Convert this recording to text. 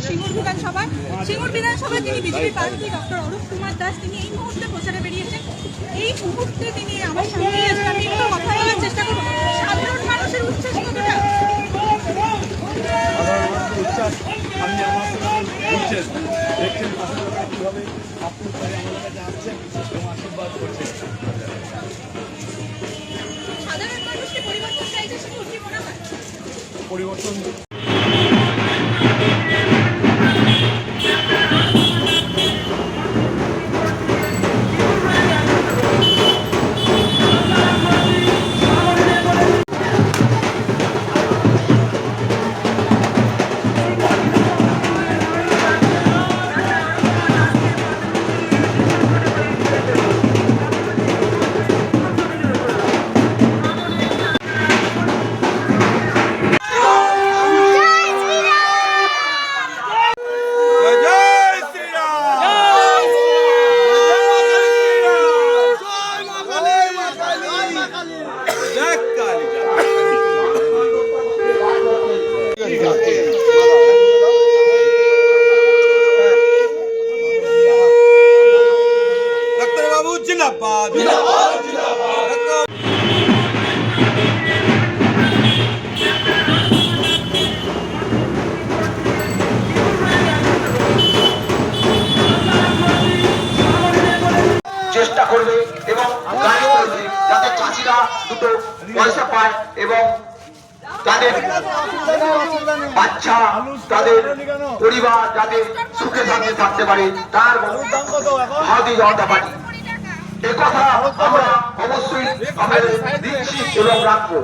সিঙ্গুর বিধানসভায় তিনি বিজেপি প্রার্থী ডক্টর অরূপ কুমার দাস তিনি এই মুহূর্তে প্রচারে বেরিয়েছেন। এই মুহূর্তে তিনি আমার সঙ্গে আছেন, আমি একটু কথা বলার চেষ্টা করব। সাধারণ মানুষের উচ্ছ্বাস কতটা? উচ্ছ্বাস আপনি আমার বুঝছেন, দেখছেন কীভাবে আপনি আমার কাছে আসছেন এবং আশীর্বাদ করছেন। সাধারণ মানুষকে পরিবর্তন চাইছে, সিঙ্গুর কি মনে হয়? পরিবর্তন চেষ্টা করবে এবং যাতে চাষিরা দুটো পয়সা পায় এবং তাদের বাচ্চা তাদের পরিবার যাতে সুখে শান্তি থাকতে পারে তার ভারতীয় জনতা পার্টি একথা আমরা অবশ্যই দিচ্ছি এবং রাখবো।